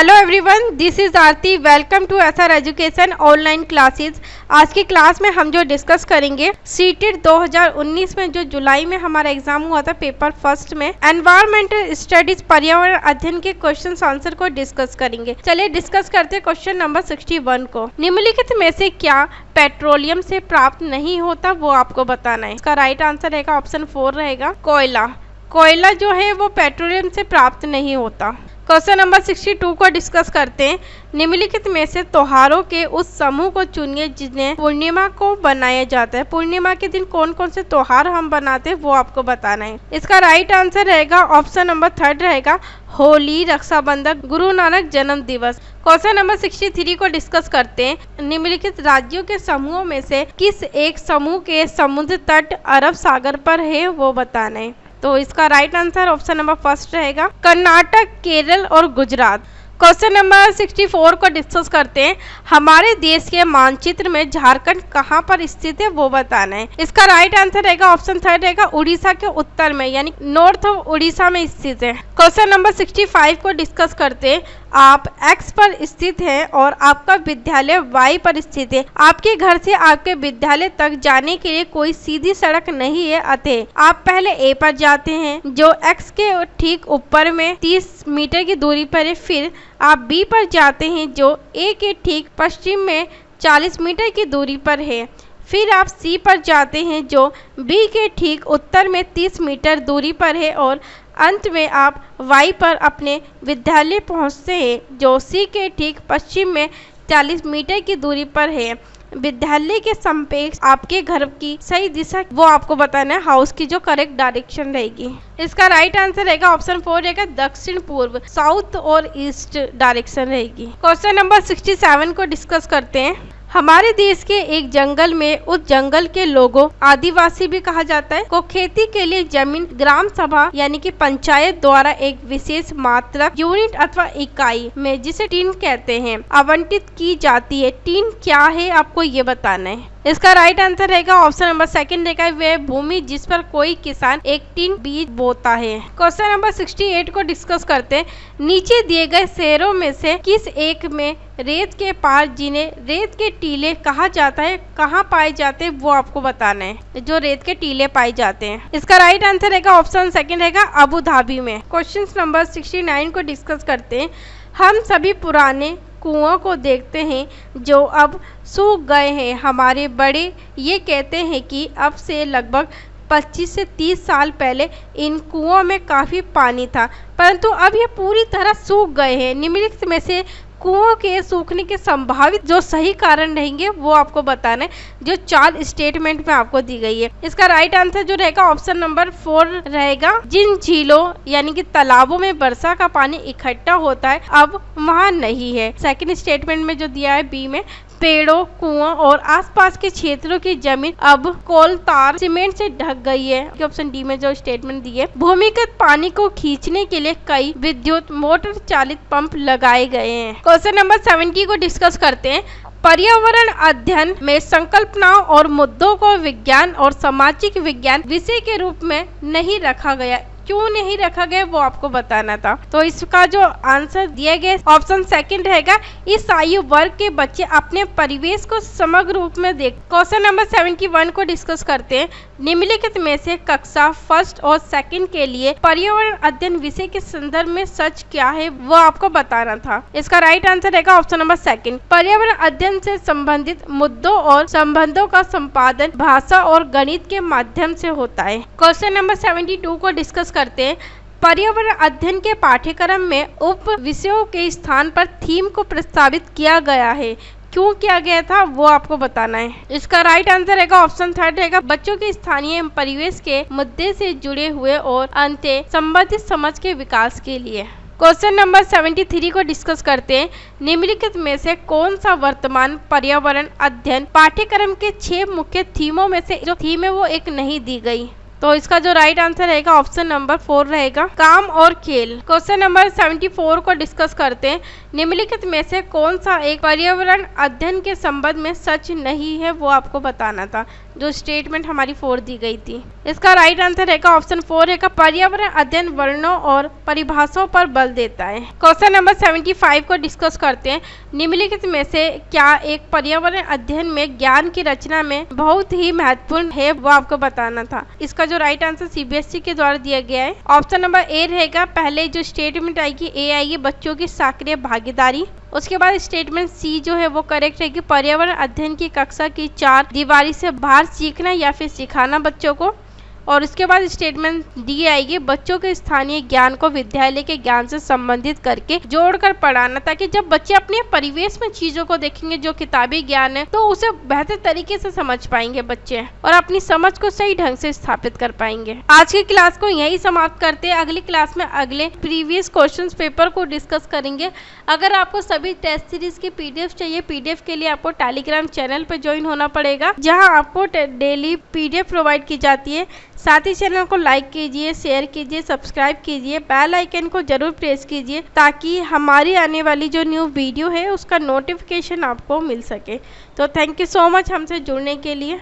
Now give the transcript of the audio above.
Hello everyone, this is Aarti. Welcome to SR education online classes. आज की class में हम जो डिस्कस करेंगे सीटेट 2019 में जो जुलाई में हमारा एग्जाम हुआ था पेपर फर्स्ट में एनवायरमेंटल स्टडीज पर्यावरण अध्ययन के क्वेश्चन आंसर को डिस्कस करेंगे। चलिए डिस्कस करते हैं क्वेश्चन नंबर 61 को। निम्नलिखित में से क्या पेट्रोलियम से प्राप्त नहीं होता, वो आपको बताना है। इसका राइट आंसर रहेगा ऑप्शन 4 रहेगा कोयला। कोयला जो है वो पेट्रोलियम से प्राप्त नहीं होता। क्वेश्चन नंबर 62 को डिस्कस करते हैं। निम्नलिखित में से त्योहारों के उस समूह को चुनिए जिन्हें पूर्णिमा को बनाया जाता है। पूर्णिमा के दिन कौन कौन से त्योहार हम बनाते हैं वो आपको बताना है। इसका राइट आंसर रहेगा ऑप्शन नंबर 3 रहेगा होली, रक्षाबंधन, गुरु नानक जन्म दिवस। क्वेश्चन नंबर 63 को डिस्कस करते हैं। निम्नलिखित राज्यों के समूहों में से किस एक समूह के समुद्र तट अरब सागर पर है, वो बताना है। तो इसका राइट आंसर ऑप्शन नंबर 1 रहेगा कर्नाटक, केरल और गुजरात। क्वेश्चन नंबर 64 को डिस्कस करते हैं। हमारे देश के मानचित्र में झारखंड कहाँ पर स्थित है, वो बताना है। इसका राइट आंसर रहेगा ऑप्शन 3 रहेगा उड़ीसा के उत्तर में, यानी नॉर्थ ऑफ उड़ीसा में स्थित है। क्वेश्चन नंबर 65 को डिस्कस करते हैं। आप X पर स्थित हैं और आपका विद्यालय Y पर स्थित है। आपके घर से आपके विद्यालय तक जाने के लिए कोई सीधी सड़क नहीं है, अतः आप पहले A पर जाते हैं जो X के ठीक ऊपर में 30 मीटर की दूरी पर है। फिर आप B पर जाते हैं जो A के ठीक पश्चिम में 40 मीटर की दूरी पर है। फिर आप C पर जाते हैं जो B के ठीक उत्तर में 30 मीटर दूरी पर है और अंत में आप Y पर अपने विद्यालय पहुंचते हैं जो C के ठीक पश्चिम में 40 मीटर की दूरी पर है। विद्यालय के संपेक्ष आपके घर की सही दिशा वो आपको बताना है, हाउस की जो करेक्ट डायरेक्शन रहेगी। इसका राइट आंसर रहेगा ऑप्शन 4 रहेगा दक्षिण पूर्व, साउथ और ईस्ट डायरेक्शन रहेगी। क्वेश्चन नंबर 67 को डिस्कस करते हैं। हमारे देश के एक जंगल में उस जंगल के लोगों, आदिवासी भी कहा जाता है, को खेती के लिए जमीन ग्राम सभा यानी कि पंचायत द्वारा एक विशेष मात्रक यूनिट अथवा इकाई में जिसे टीन कहते हैं आवंटित की जाती है। टीन क्या है आपको ये बताना है। इसका राइट आंसर रहेगा ऑप्शन नंबर 2 रहेगा वह भूमि जिस पर कोई किसान एक टीन बीज बोता है। क्वेश्चन नंबर 68 को डिस्कस करते हैं। नीचे दिए गए शहरों में से किस एक में रेत के पार जिन्हें रेत के टीले कहा जाता है कहाँ पाए जाते हैं, वो आपको बताना है। जो रेत के टीले पाए जाते हैं, इसका राइट आंसर रहेगा ऑप्शन 2 रहेगा अबू धाबी में। क्वेश्चन नंबर 69 को डिस्कस करते हैं। हम सभी पुराने कुओं को देखते हैं जो अब सूख गए हैं। हमारे बड़े ये कहते हैं कि अब से लगभग 25 से 30 साल पहले इन कुओं में काफ़ी पानी था, परंतु अब ये पूरी तरह सूख गए हैं। निम्नलिखित में से कुओं के सूखने के संभावित जो सही कारण रहेंगे वो आपको बताना है, जो 4 स्टेटमेंट में आपको दी गई है। इसका राइट आंसर जो रहेगा ऑप्शन नंबर 4 रहेगा जिन झीलों यानी कि तालाबों में वर्षा का पानी इकट्ठा होता है अब वहाँ नहीं है। सेकंड स्टेटमेंट में जो दिया है बी में पेड़ों, कुओं और आसपास के क्षेत्रों की जमीन अब कोल, तार, सीमेंट से ढक गई है। ऑप्शन डी में जो स्टेटमेंट दी है भूमिगत पानी को खींचने के लिए कई विद्युत मोटर चालित पंप लगाए गए हैं। क्वेश्चन नंबर 70 को डिस्कस करते हैं। पर्यावरण अध्ययन में संकल्पनाओं और मुद्दों को विज्ञान और सामाजिक विज्ञान विषय के रूप में नहीं रखा गया। क्यों नहीं रखा गया वो आपको बताना था। तो इसका जो आंसर दिया गया ऑप्शन 2 रहेगा इस आयु वर्ग के बच्चे अपने परिवेश को समग्र रूप में देख। क्वेश्चन नंबर 71 को डिस्कस करते हैं। निम्नलिखित में से कक्षा 1 और 2 के लिए पर्यावरण अध्ययन विषय के संदर्भ में सच क्या है वो आपको बताना था। इसका राइट आंसर रहेगा ऑप्शन नंबर 2। पर्यावरण अध्ययन से संबंधित मुद्दों और संबंधों का संपादन भाषा और गणित के माध्यम से होता है। क्वेश्चन नंबर 72 को डिस्कस करते हैं। पर्यावरण अध्ययन के पाठ्यक्रम में उप विषयों के स्थान पर थीम को प्रस्तावित किया गया है। क्यों किया गया था वो आपको बताना है। इसका राइट आंसर रहेगा ऑप्शन 3 रहेगा बच्चों के स्थानीय परिवेश के मुद्दे से जुड़े हुए और अंत संबंधित समझ के विकास के लिए। क्वेश्चन नंबर 73 को डिस्कस करते हैं। निम्नलिखित में से कौन सा वर्तमान पर्यावरण अध्ययन पाठ्यक्रम के 6 मुख्य थीमों में से जो थीम है वो एक नहीं दी गई। तो इसका जो राइट आंसर रहेगा ऑप्शन नंबर 4 रहेगा, काम और खेल। क्वेश्चन नंबर 74 को डिस्कस करते हैं। निम्नलिखित में से कौन सा एक पर्यावरण अध्ययन के संबंध में सच नहीं है, वो आपको बताना था। जो स्टेटमेंट हमारी 4 दी गई थी, इसका राइट आंसर रहेगा ऑप्शन 4 रहेगा, पर्यावरण अध्ययन वर्णों और परिभाषाओं पर बल देता है। क्वेश्चन नंबर 75 को डिस्कस करते हैं। निम्नलिखित में से क्या एक पर्यावरण अध्ययन में ज्ञान की रचना में बहुत ही महत्वपूर्ण है, वो आपको बताना था। इसका जो राइट आंसर सीबीएसई के द्वारा दिया गया है। ऑप्शन नंबर ए रहेगा, पहले जो स्टेटमेंट आएगी ए आएगी, बच्चों की सक्रिय भागीदारी। उसके बाद स्टेटमेंट सी जो है वो करेक्ट रहेगी, पर्यावरण अध्ययन की कक्षा की 4 दीवारी से बाहर सीखना या फिर सिखाना बच्चों को। और उसके बाद स्टेटमेंट डी आएगी, बच्चों के स्थानीय ज्ञान को विद्यालय के ज्ञान से संबंधित करके जोड़कर पढ़ाना, ताकि जब बच्चे अपने परिवेश में चीजों को देखेंगे जो किताबी ज्ञान है, तो उसे बेहतर तरीके से समझ पाएंगे बच्चे और अपनी समझ को सही ढंग से स्थापित कर पाएंगे। आज की क्लास को यही समाप्त करते हैं। अगली क्लास में अगले प्रीवियस क्वेश्चन पेपर को डिस्कस करेंगे। अगर आपको सभी टेस्ट सीरीज की पीडीएफ चाहिए, पीडीएफ के लिए आपको टेलीग्राम चैनल पर ज्वाइन होना पड़ेगा, जहाँ आपको डेली पीडीएफ प्रोवाइड की जाती है। साथ ही चैनल को लाइक कीजिए, शेयर कीजिए, सब्सक्राइब कीजिए, बेल आइकन को जरूर प्रेस कीजिए, ताकि हमारी आने वाली जो न्यू वीडियो है उसका नोटिफिकेशन आपको मिल सके। तो थैंक यू सो मच हमसे जुड़ने के लिए।